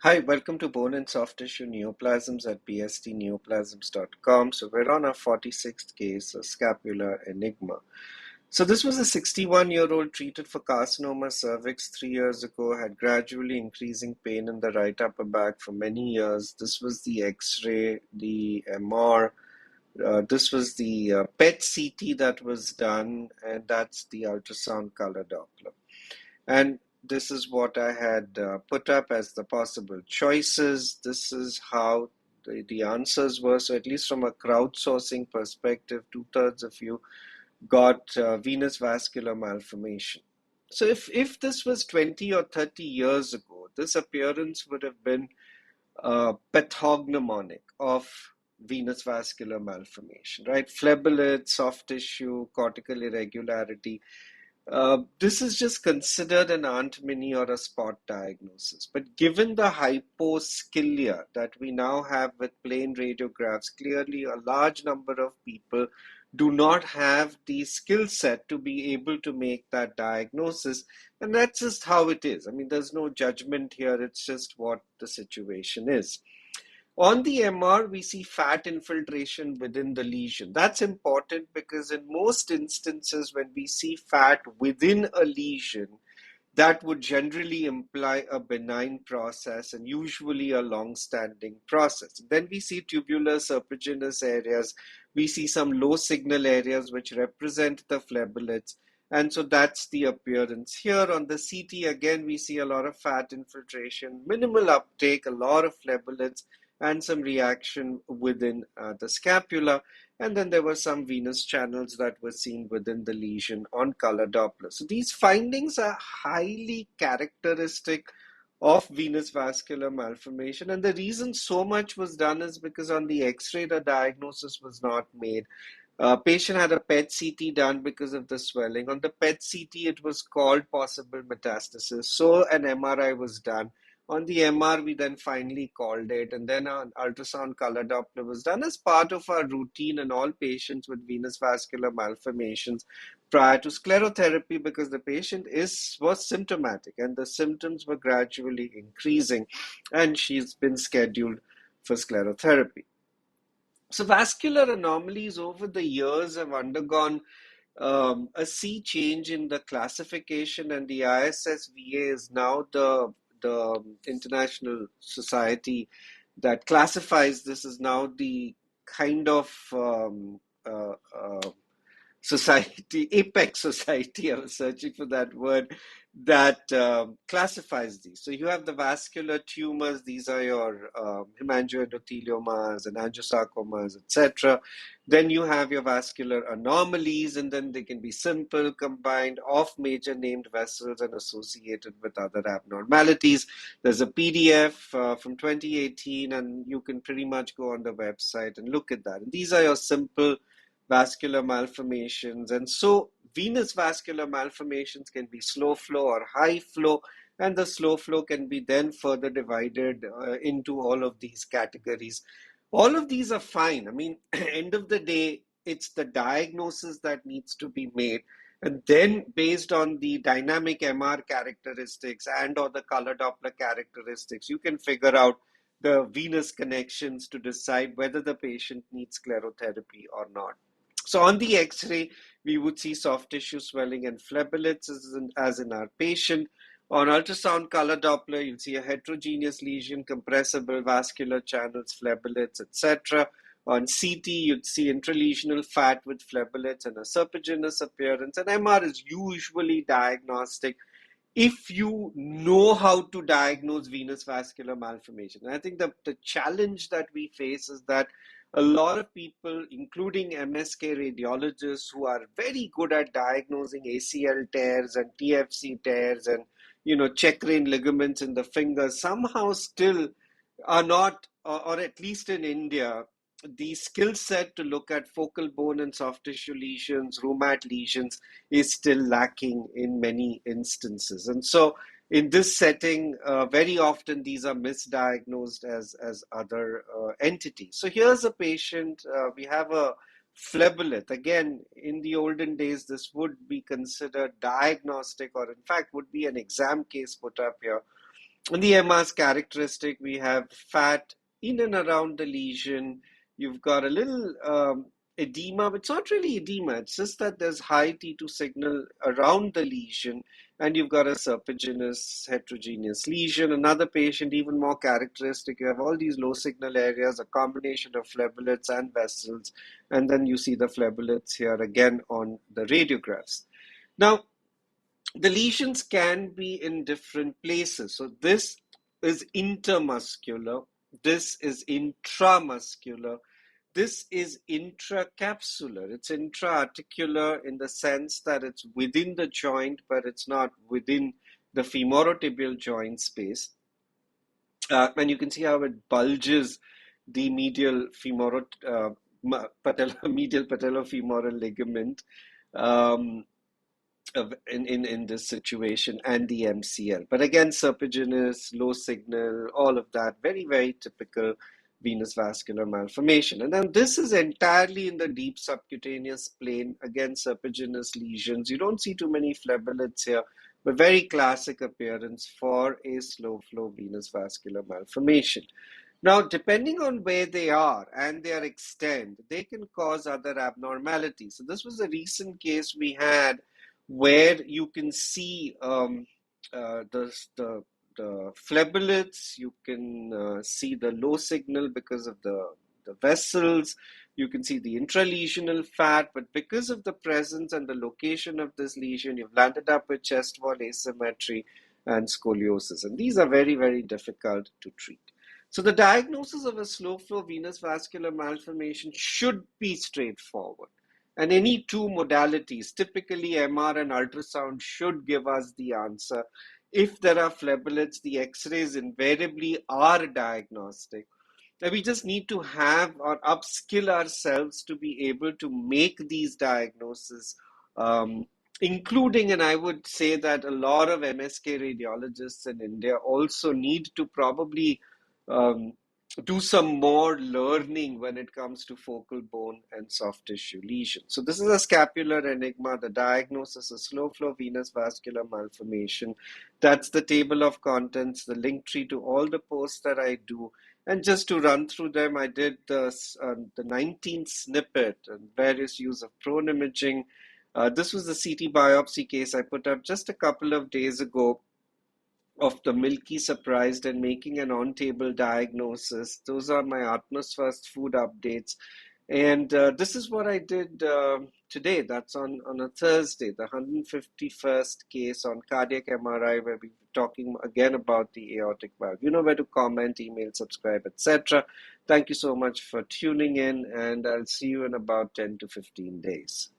Hi, welcome to Bone and Soft Tissue Neoplasms at bstneoplasms.com. So we're on our 46th case of scapular enigma. So this was a 61-year-old treated for carcinoma cervix 3 years ago, had gradually increasing pain in the right upper back for many years. This was the X-ray, the MR, this was the PET CT that was done, and that's the ultrasound color Doppler. And this is what I had put up as the possible choices. This is how the answers were. So, at least from a crowdsourcing perspective, two-thirds of you got venous vascular malformation. So, if this was 20 or 30 years ago, this appearance would have been pathognomonic of venous vascular malformation, right? Phlebolith, soft tissue, cortical irregularity. This is just considered an Aunt Minnie or a spot diagnosis. But given the hyposcilia that we now have with plain radiographs, clearly a large number of people do not have the skill set to be able to make that diagnosis. And that's just how it is. I mean, there's no judgment here, it's just what the situation is. On the MR, we see fat infiltration within the lesion. That's important because in most instances, when we see fat within a lesion, that would generally imply a benign process and usually a long-standing process. Then we see tubular serpiginous areas. We see some low signal areas which represent the phleboliths. And so that's the appearance here. On the CT, again, we see a lot of fat infiltration, minimal uptake, a lot of phleboliths, and some reaction within the scapula. And then there were some venous channels that were seen within the lesion on color Doppler. So these findings are highly characteristic of venous vascular malformation. And the reason so much was done is because on the X-ray, the diagnosis was not made. Patient had a PET CT done because of the swelling. On the PET CT, it was called possible metastasis. So an MRI was done. On the MR, we then finally called it, and then an ultrasound color Doppler was done as part of our routine in all patients with venous vascular malformations prior to sclerotherapy because the patient was symptomatic and the symptoms were gradually increasing, and she's been scheduled for sclerotherapy. So vascular anomalies over the years have undergone a sea change in the classification, and the ISSVA is now the international society that classifies this is now the kind of society, apex society, I was searching for that word, that classifies these. So you have the vascular tumors, these are your hemangioendotheliomas and angiosarcomas, etc. Then you have your vascular anomalies, and then they can be simple, combined, of major named vessels and associated with other abnormalities. There's a PDF from 2018, and you can pretty much go on the website and look at that. And these are your simple vascular malformations. And so venous vascular malformations can be slow flow or high flow, and the slow flow can be then further divided into all of these categories. All of these are fine. I mean, end of the day, it's the diagnosis that needs to be made. And then based on the dynamic MR characteristics and or the color Doppler characteristics, you can figure out the venous connections to decide whether the patient needs sclerotherapy or not. So on the X-ray, we would see soft tissue swelling and phleboliths as in our patient. On ultrasound color Doppler, you'll see a heterogeneous lesion, compressible vascular channels, phleboliths, etc. On CT, you'd see intralesional fat with phleboliths and a serpiginous appearance. And MR is usually diagnostic if you know how to diagnose venous vascular malformation. And I think the challenge that we face is that a lot of people, including MSK radiologists who are very good at diagnosing ACL tears and TFC tears and check rein ligaments in the fingers, somehow still are not, or at least in India, the skill set to look at focal bone and soft tissue lesions, rheumat lesions, is still lacking in many instances. And so in this setting, very often these are misdiagnosed as other entities. So here's a patient, we have a phlebolith. Again, in the olden days, this would be considered diagnostic, or in fact would be an exam case put up here. And the MR's characteristic, we have fat in and around the lesion. You've got a little edema, but it's not really edema. It's just that there's high T2 signal around the lesion, and you've got a serpiginous heterogeneous lesion. Another patient, even more characteristic, you have all these low signal areas, a combination of phlebolyts and vessels, and then you see the phlebolyts here again on the radiographs. Now, the lesions can be in different places. So this is intermuscular, this is intramuscular, this is intracapsular. It's intra-articular in the sense that it's within the joint, but it's not within the femorotibial joint space. And you can see how it bulges the medial medial patellofemoral ligament. Um, in this situation, and the MCL. But again, serpiginous, low signal, all of that, very, very typical venous vascular malformation. And then this is entirely in the deep subcutaneous plane, again, serpiginous lesions. You don't see too many phlebolyts here, but very classic appearance for a slow flow venous vascular malformation. Now, depending on where they are and their extent, they can cause other abnormalities. So this was a recent case we had where you can see the phlebolyts, you can see the low signal because of the vessels, you can see the intralesional fat, but because of the presence and the location of this lesion, you've landed up with chest wall asymmetry and scoliosis. And these are very, very difficult to treat. So the diagnosis of a slow flow venous vascular malformation should be straightforward. And any two modalities, typically MR and ultrasound, should give us the answer. If there are phlebolyts, the X-rays invariably are diagnostic. And we just need to have or upskill ourselves to be able to make these diagnoses, including, and I would say that a lot of MSK radiologists in India also need to probably um, do some more learning when it comes to focal bone and soft tissue lesions. So this is a scapular enigma. The diagnosis is slow flow venous vascular malformation. That's the table of contents, the link tree to all the posts that I do. And just to run through them, I did the 19th snippet and various use of prone imaging. This was the CT biopsy case I put up just a couple of days ago of the milky surprised and making an on-table diagnosis. Those are my Atmas First food updates. And this is what I did today. That's on a Thursday, the 151st case on cardiac MRI, where we're talking again about the aortic valve. You know where to comment, email, subscribe, etc. Thank you so much for tuning in, and I'll see you in about 10 to 15 days.